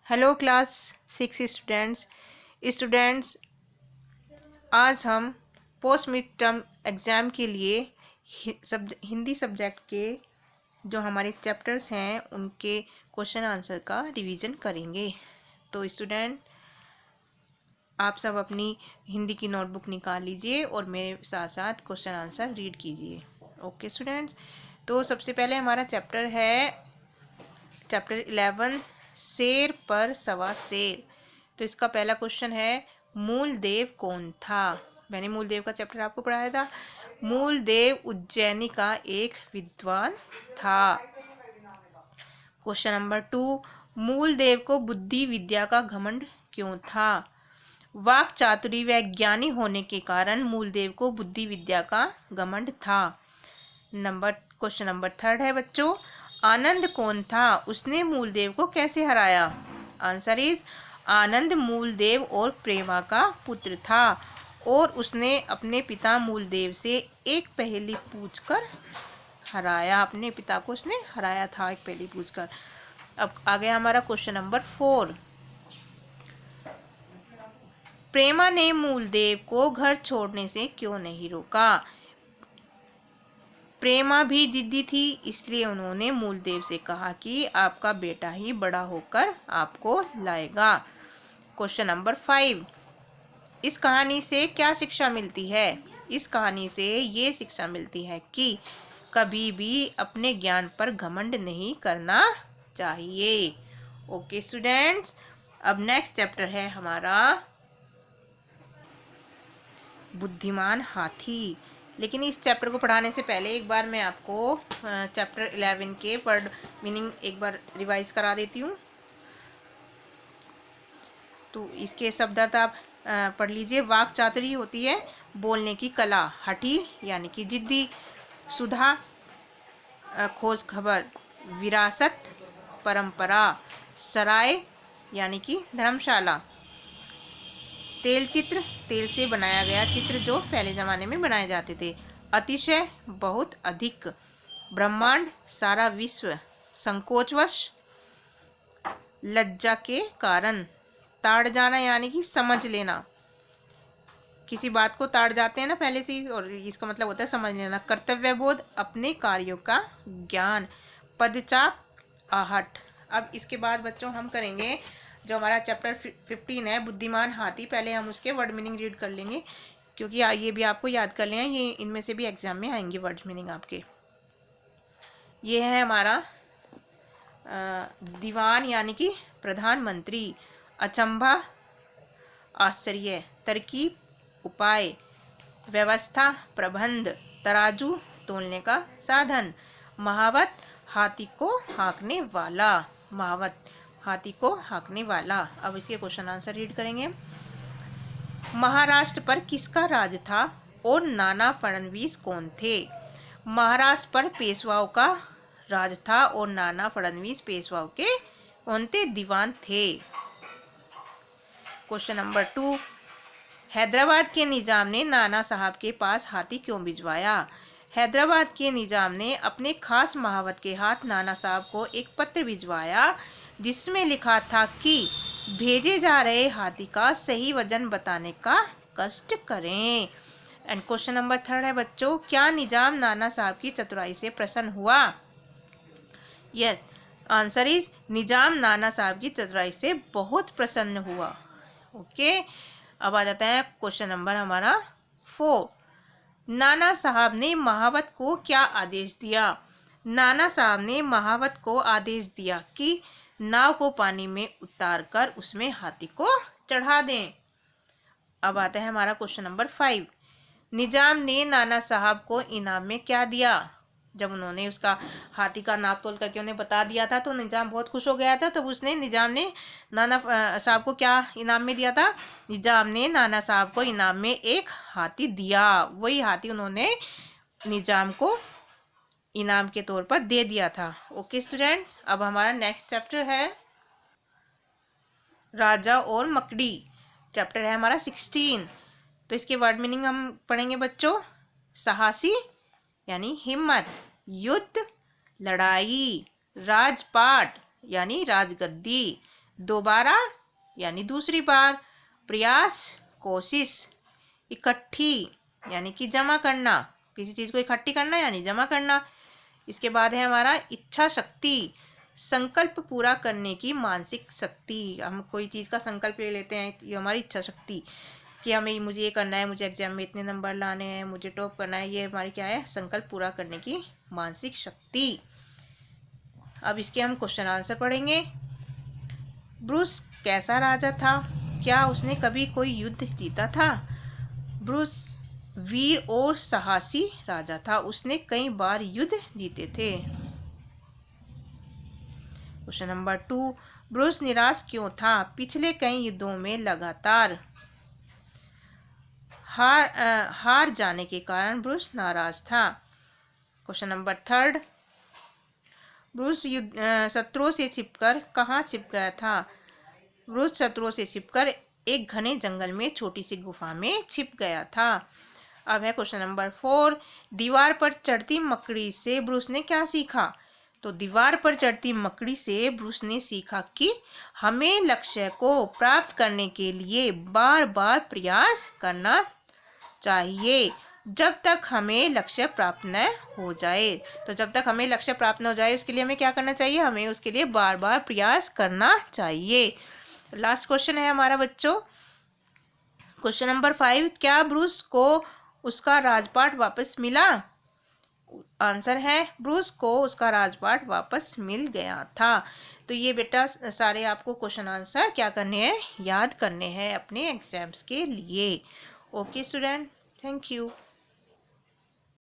Hello class 6 students आज हम post mid term exam के लिए हिंदी सब्जेक्ट के जो हमारे चैप्टर्स हैं उनके क्वेश्चन आंसर का रिवीजन करेंगे। तो स्टूडेंट आप सब अपनी हिंदी की नोटबुक निकाल लीजिए और मेरे साथ साथ क्वेश्चन आंसर रीड कीजिए। ओके स्टूडेंट्स, तो सबसे पहले हमारा चैप्टर है चैप्टर 11 शेर पर सवा शेर। तो इसका पहला क्वेश्चन है मूल देव कौन था। मैंने मूल देव का चैप्टर आपको पढ़ाया था। मूल देव उज्जैनी का एक विद्वान था। क्वेश्चन नंबर 2, मूल देव को बुद्धि विद्या का घमंड क्यों था। वाक चातुरी व ज्ञानी होने के कारण मूलदेव को बुद्धि विद्या का घमंड था। क्वेश्चन नंबर 3 है बच्चों, आनंद कौन था, उसने मूलदेव को कैसे हराया। आंसर इज आनंद मूलदेव और प्रेमा का पुत्र था और उसने अपने पिता मूलदेव से एक पहेली पूछकर हराया। अपने पिता को उसने हराया था एक पहेली पूछकर। अब आ गया हमारा क्वेश्चन नंबर 4, प्रेमा ने मूलदेव को घर छोड़ने से क्यों नहीं रोका। प्रेमा भी जिद्दी थी, इसलिए उन्होंने मूलदेव से कहा कि आपका बेटा ही बड़ा होकर आपको लाएगा। क्वेश्चन नंबर 5, इस कहानी से क्या शिक्षा मिलती है। इस कहानी से ये शिक्षा मिलती है कि कभी भी अपने ज्ञान पर घमंड नहीं करना चाहिए। ओके स्टूडेंट्स, अब नेक्स्ट चैप्टर है हमारा बुद्धिमान हाथी। लेकिन इस चैप्टर को पढ़ाने से पहले एक बार मैं आपको चैप्टर 11 के वर्ड मीनिंग एक बार रिवाइज करा देती हूँ। तो इसके शब्दार्थ आप पढ़ लीजिए। वाक चातुरी होती है बोलने की कला, हठी यानी कि जिद्दी, सुधा खोज खबर, विरासत परंपरा, सराय यानी कि धर्मशाला, तेल चित्र तेल से बनाया गया चित्र जो पहले ज़माने में बनाए जाते थे, अतिशय बहुत अधिक, ब्रह्मांड सारा विश्व, संकोचवश लज्जा के कारण, ताड़ जाना यानी कि समझ लेना, किसी बात को ताड़ जाते हैं ना पहले से ही, और इसका मतलब होता है समझ लेना, कर्तव्यबोध अपने कार्यों का ज्ञान, पदचाप आहट। अब इसके बाद बच्चों हम करेंगे जो हमारा चैप्टर 15 है बुद्धिमान हाथी। पहले हम उसके वर्ड मीनिंग रीड कर लेंगे क्योंकि ये भी आपको याद कर लें, ये इनमें से भी एग्जाम में आएंगे वर्ड मीनिंग आपके। ये है हमारा दीवान यानी कि प्रधानमंत्री, अचंभा आश्चर्य, तरकीब उपाय, व्यवस्था प्रबंध, तराजू तोलने का साधन, महावत हाथी को हाँकने वाला, महावत हाथी को हाँकने वाला। अब इसके क्वेश्चन आंसर रीड करेंगे। महाराष्ट्र पर किसका राज था और नाना फडणवीस कौन थे। महाराष्ट्र पर पेशवाओं का राज था और नाना फडणवीस पेशवाओं के कौन थे, दीवान थे। क्वेश्चन नंबर 2, हैदराबाद के निजाम ने नाना साहब के पास हाथी क्यों भिजवाया। हैदराबाद के निजाम ने अपने खास महावत के हाथ नाना साहब को एक पत्र भिजवाया जिसमें लिखा था कि भेजे जा रहे हाथी का सही वजन बताने का कष्ट करें। एंड क्वेश्चन नंबर 3 है बच्चों, क्या निजाम नाना साहब की चतुराई से प्रसन्न हुआ। यस, आंसर इज निजाम नाना साहब की चतुराई से बहुत प्रसन्न हुआ। ओके, अब आ जाता है क्वेश्चन नंबर हमारा 4, नाना साहब ने महावत को क्या आदेश दिया। नाना साहब ने महावत को आदेश दिया कि नाव को पानी में उतारकर उसमें हाथी को चढ़ा दें। अब आता है हमारा क्वेश्चन नंबर 5, निजाम ने नाना साहब को इनाम में क्या दिया। जब उन्होंने उसका हाथी का नाप तोल करके उन्हें बता दिया था तो निजाम बहुत खुश हो गया था। तो निजाम ने नाना साहब को क्या इनाम में दिया था। निजाम ने नाना साहब को इनाम में एक हाथी दिया। वही हाथी उन्होंने निजाम को इनाम के तौर पर दे दिया था। ओके स्टूडेंट्स, अब हमारा नेक्स्ट चैप्टर है राजा और मकड़ी। चैप्टर है हमारा 16। तो इसके वर्ड मीनिंग हम पढ़ेंगे बच्चों। साहसी यानी हिम्मत, युद्ध लड़ाई, राजपाट यानी राजगद्दी, दोबारा यानी दूसरी बार, प्रयास कोशिश, इकट्ठी यानी कि जमा करना, किसी चीज़ को इकट्ठी करना यानी जमा करना। इसके बाद है हमारा इच्छा शक्ति, संकल्प पूरा करने की मानसिक शक्ति। हम कोई चीज़ का संकल्प ले लेते हैं, ये हमारी इच्छा शक्ति कि हमें मुझे ये करना है, मुझे एग्जाम में इतने नंबर लाने हैं, मुझे टॉप करना है, ये हमारी क्या है, संकल्प पूरा करने की मानसिक शक्ति। अब इसके हम क्वेश्चन आंसर पढ़ेंगे। ब्रूस कैसा राजा था? क्या उसने कभी कोई युद्ध जीता था? ब्रूस वीर और साहसी राजा था, उसने कई बार युद्ध जीते थे। क्वेश्चन नंबर 2, ब्रूस निराश क्यों था? पिछले कई युद्धों में लगातार हार जाने के कारण ब्रूस नाराज था। क्वेश्चन नंबर 3, ब्रूस शत्रुओं से छिपकर कहाँ छिप गया था? ब्रूस शत्रुओं से छिपकर एक घने जंगल में छोटी सी गुफा में छिप गया था। अब है क्वेश्चन नंबर 4, दीवार पर चढ़ती मकड़ी से ब्रूस ने क्या सीखा? तो दीवार पर चढ़ती मकड़ी से ब्रूस ने सीखा कि हमें लक्ष्य को प्राप्त करने के लिए बार बार प्रयास करना चाहिए जब तक हमें लक्ष्य प्राप्त न हो जाए। तो जब तक हमें लक्ष्य प्राप्त न हो जाए उसके लिए हमें क्या करना चाहिए? हमें उसके लिए बार बार प्रयास करना चाहिए। लास्ट क्वेश्चन है हमारा बच्चों, क्वेश्चन नंबर 5, क्या ब्रूस को उसका राजपाट वापस मिला? आंसर है ब्रूस को उसका राजपाट वापस मिल गया था। तो ये बेटा सारे आपको क्वेश्चन आंसर क्या करने हैं? याद करने हैं अपने एग्जाम्स के लिए। Okay student, thank you.